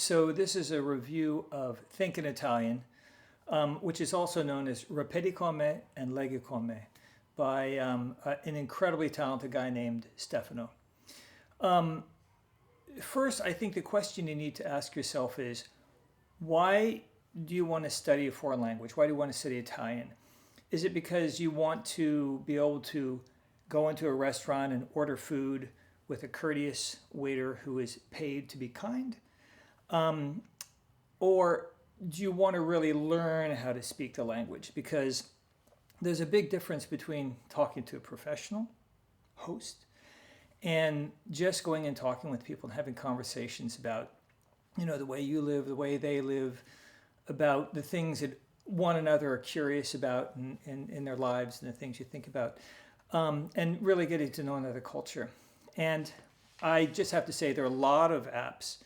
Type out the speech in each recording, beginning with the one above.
So this is a review of Think in Italian, which is also known as Ripeti con me and Leggi con me by an incredibly talented guy named Stefano. First, I think the question you need to ask yourself is, why do you want to study a foreign language? Why do you want to study Italian? Is it because you want to be able to go into a restaurant and order food with a courteous waiter who is paid to be kind? Or do you want to really learn how to speak the language? Because there's a big difference between talking to a professional host and just going and talking with people and having conversations about, the way you live, the way they live, about the things that one another are curious about in their lives and the things you think about, and really getting to know another culture. And I just have to say there are a lot of apps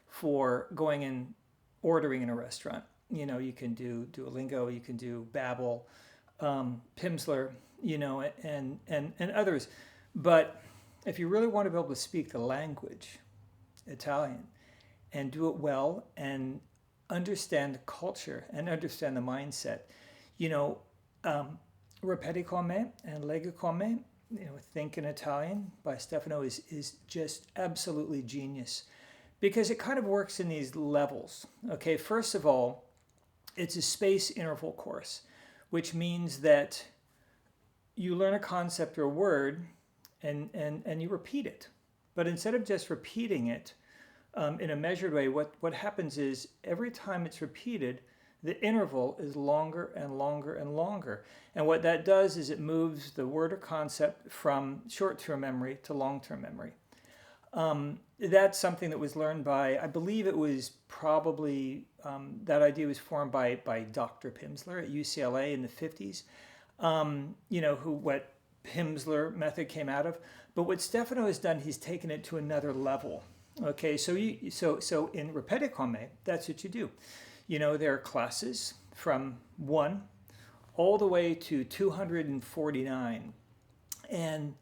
for going and ordering in a restaurant. You can do Duolingo, you can do Babbel, Pimsleur, and others. But if you really want to be able to speak the language, Italian, and do it well and understand the culture and understand the mindset, Ripeti con me and Leggi con me, Think in Italian by Stefano is just absolutely genius, because it kind of works in these levels. Okay, first of all, it's a space interval course, which means that you learn a concept or a word and you repeat it. But instead of just repeating it in a measured way, what happens is every time it's repeated, the interval is longer and longer and longer. And what that does is it moves the word or concept from short-term memory to long-term memory. That's something that was learned by, I believe it was probably, that idea was formed by Dr. Pimsleur at UCLA in the 50s, what Pimsleur method came out of. But what Stefano has done, he's taken it to another level. Okay, so in Ripeti con me, that's what you do. There are classes from 1 all the way to 249. And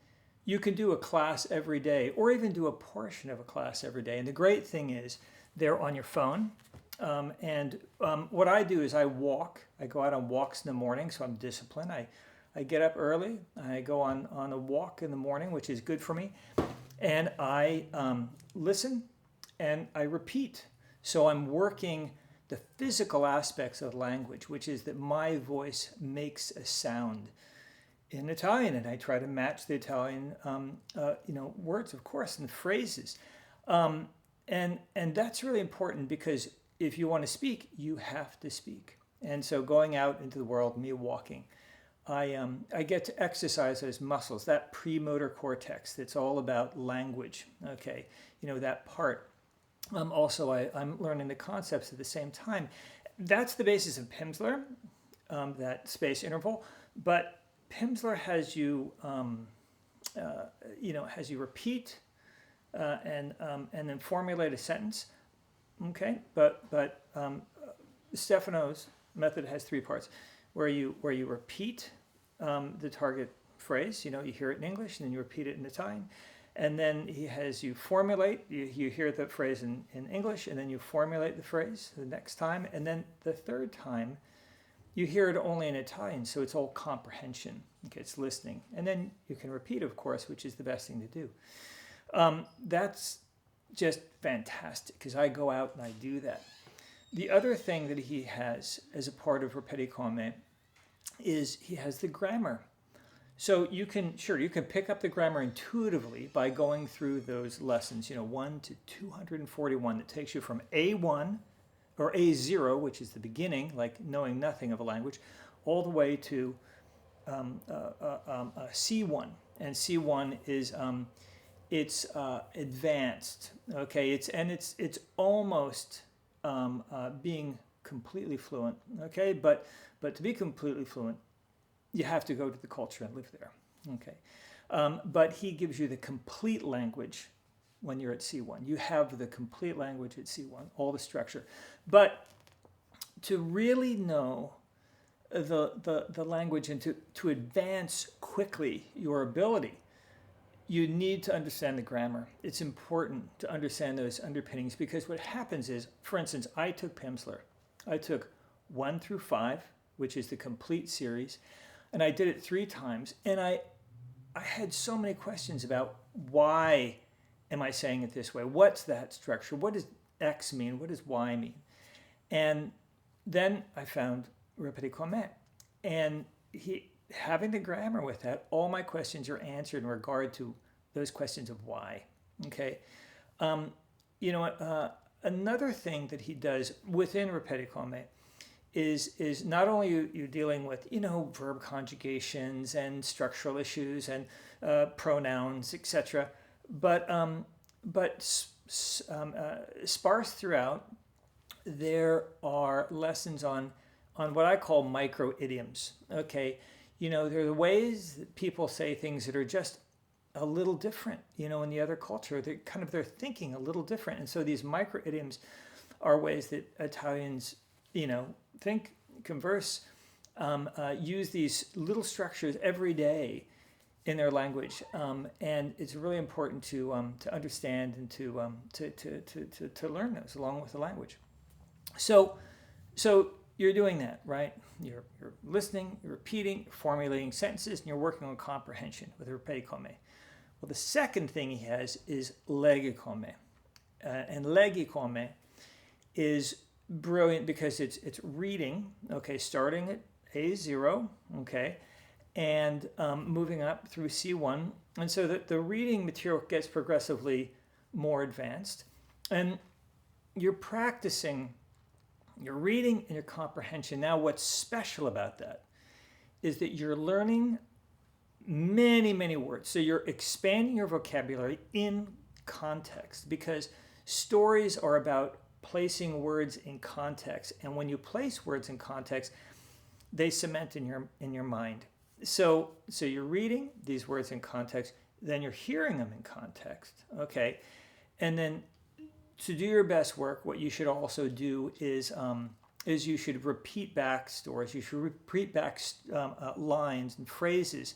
you can do a class every day, or even do a portion of a class every day. And the great thing is they're on your phone. What I do is I walk. I go out on walks in the morning, so I'm disciplined. I get up early. I go on a walk in the morning, which is good for me. And I listen and I repeat. So I'm working the physical aspects of language, which is that my voice makes a sound in Italian, and I try to match the Italian, words, of course, and phrases, and that's really important, because if you want to speak, you have to speak. And so, going out into the world, me walking, I get to exercise those muscles, that premotor cortex that's all about language. Okay, that part. Also, I'm learning the concepts at the same time. That's the basis of Pimsleur, that space interval, but Pimsleur has you, repeat and then formulate a sentence. Okay, but Stefano's method has 3 parts, where you repeat the target phrase. You hear it in English, and then you repeat it in Italian, and then he has you formulate. You hear the phrase in English, and then you formulate the phrase the next time, and then the third time you hear it only in Italian, so it's all comprehension. Okay, it's listening. And then you can repeat, of course, which is the best thing to do. That's just fantastic, because I go out and I do that. The other thing that he has as a part of Ripeti con me is he has the grammar. So you can pick up the grammar intuitively by going through those lessons, 1 to 241. That takes you from A1 or A0, which is the beginning, like knowing nothing of a language, all the way to C1. And C1 is it's advanced. Okay, it's almost being completely fluent. Okay, but to be completely fluent, you have to go to the culture and live there. Okay, but he gives you the complete language when you're at C1. You have the complete language at C1, all the structure. But to really know the language and to advance quickly your ability, you need to understand the grammar. It's important to understand those underpinnings because what happens is, for instance, I took Pimsleur. I took 1 through 5, which is the complete series, and I did it 3 times. And I had so many questions about why am I saying it this way? What's that structure? What does X mean? What does Y mean? And then I found Répétez Comment. And having the grammar with that, all my questions are answered in regard to those questions of why. Okay. Another thing that he does within Répétez Comment is not only you dealing with, verb conjugations and structural issues and pronouns, etc., but sparse throughout, there are lessons on what I call micro idioms. Okay, there are the ways that people say things that are just a little different. In the other culture, they're thinking a little different, and so these micro idioms are ways that Italians, think, converse, use these little structures every day in their language, and it's really important to understand and to learn those along with the language. So you're doing that, right? You're listening, you're repeating, you're formulating sentences, and you're working on comprehension with Répétez Comment. Well, the second thing he has is Leggi Comment, and Leggi Comment is brilliant because it's reading, okay, starting at A0, okay, and moving up through C1. And so the reading material gets progressively more advanced. And you're practicing your reading and your comprehension. Now, what's special about that is that you're learning many, many words. So you're expanding your vocabulary in context because stories are about placing words in context. And when you place words in context, they cement in your mind. So you're reading these words in context, then you're hearing them in context, okay? And then to do your best work, what you should also do is you should repeat back stories. You should repeat back lines and phrases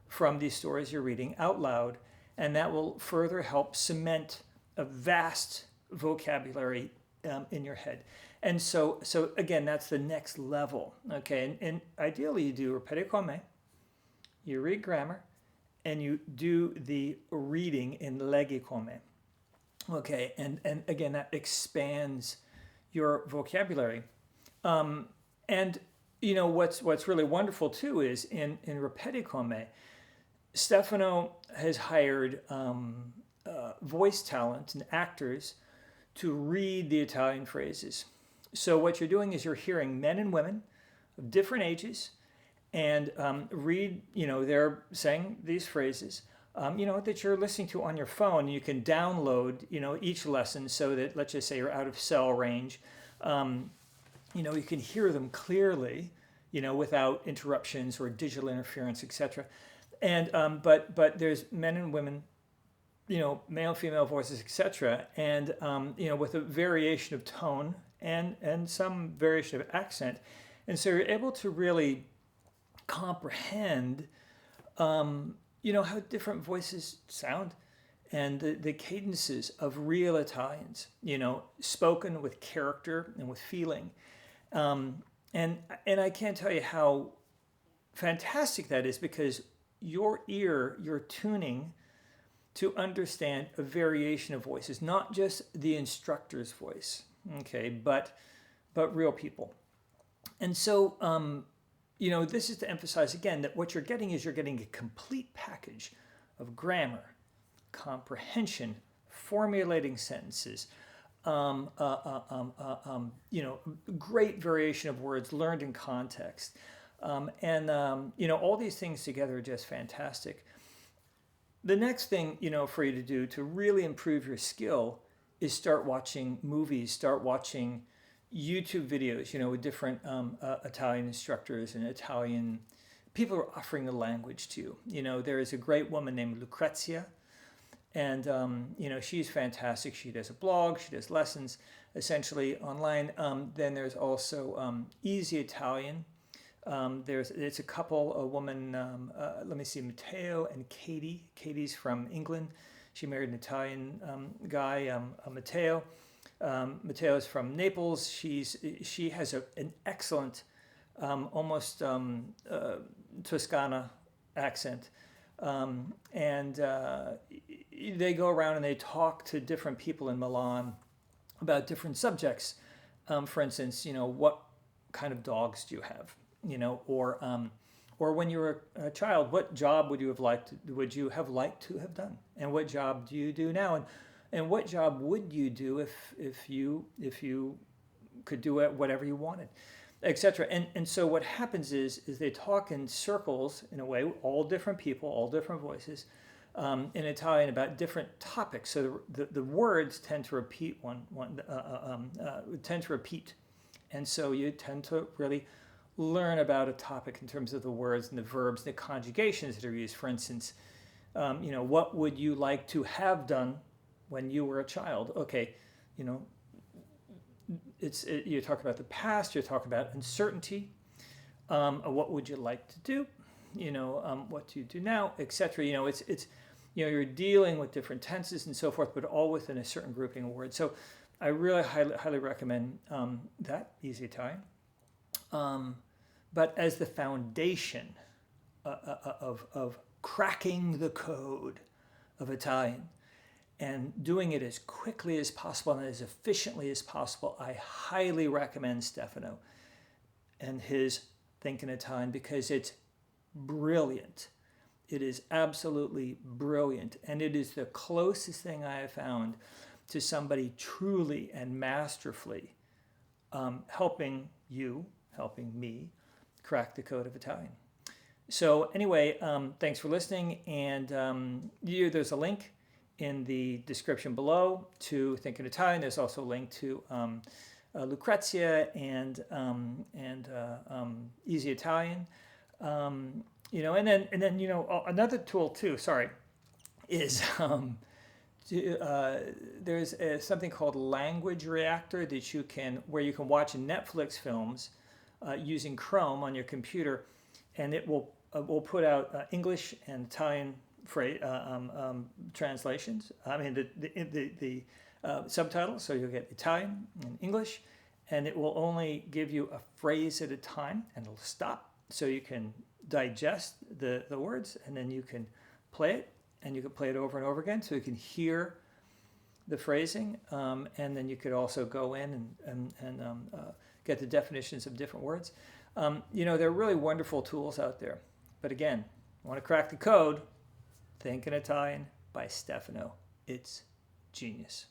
from these stories you're reading out loud, and that will further help cement a vast vocabulary in your head. And so again, that's the next level, okay? And ideally, you do Répétez Comment, you read grammar, and you do the reading in Leggi Comment, okay? And again, that expands your vocabulary. And what's really wonderful too is in Répétez Comment, Stefano has hired voice talent and actors to read the Italian phrases. So what you're doing is you're hearing men and women of different ages and read, they're saying these phrases, that you're listening to on your phone. You can download, each lesson so that, let's just say you're out of cell range. You can hear them clearly, without interruptions or digital interference, etc. And but there's men and women, male, female voices, etc. And with a variation of tone and some variation of accent, and so you're able to really comprehend, how different voices sound, and the cadences of real Italians, spoken with character and with feeling. And I can't tell you how fantastic that is because your ear, you're tuning to understand a variation of voices, not just the instructor's voice, okay, but real people. And so, this is to emphasize again that what you're getting is you're getting a complete package of grammar, comprehension, formulating sentences, great variation of words learned in context. All these things together are just fantastic. The next thing, for you to do to really improve your skill is start watching movies, start watching YouTube videos, with different Italian instructors and Italian people who are offering the language to you. There is a great woman named Lucrezia, and, she's fantastic. She does a blog, she does lessons essentially online. Then there's also Easy Italian. It's a couple, a woman, let me see, Matteo and Katie. Katie's from England. She married an Italian guy, Matteo. Matteo's from Naples. She has an excellent, almost Toscana accent. And they go around and they talk to different people in Milan about different subjects. For instance, what kind of dogs do you have? Or when you were a child, what job would you have liked to have done? And what job do you do now? And what job would you do if you could do it whatever you wanted, etc. And so what happens is they talk in circles in a way, all different people, all different voices, in Italian about different topics. So the words tend to repeat and so you tend to really learn about a topic in terms of the words and the verbs and the conjugations that are used. For instance, what would you like to have done when you were a child? Okay, you're talking about the past, you're talking about uncertainty, what would you like to do, what do you do now, etc. You're dealing with different tenses and so forth, but all within a certain grouping of words. So I really highly recommend that, Easy Italian. But as the foundation of cracking the code of Italian and doing it as quickly as possible and as efficiently as possible, I highly recommend Stefano and his Think in Italian, because it's brilliant. It is absolutely brilliant. And it is the closest thing I have found to somebody truly and masterfully helping me crack the code of Italian. So anyway, thanks for listening. And there's a link in the description below to Think in Italian. There's also a link to Lucrezia and Easy Italian. And then another tool too. Sorry, is there's something called Language Reactor where you can watch Netflix films using Chrome on your computer, and it will put out English and Italian translations. I mean the subtitles, so you'll get Italian and English, and it will only give you a phrase at a time, and it'll stop so you can digest the words, and then you can play it, and you can play it over and over again so you can hear the phrasing, and then you could also go in and get the definitions of different words. There are really wonderful tools out there. But again, want to crack the code? Think in Italian by Stefano. It's genius.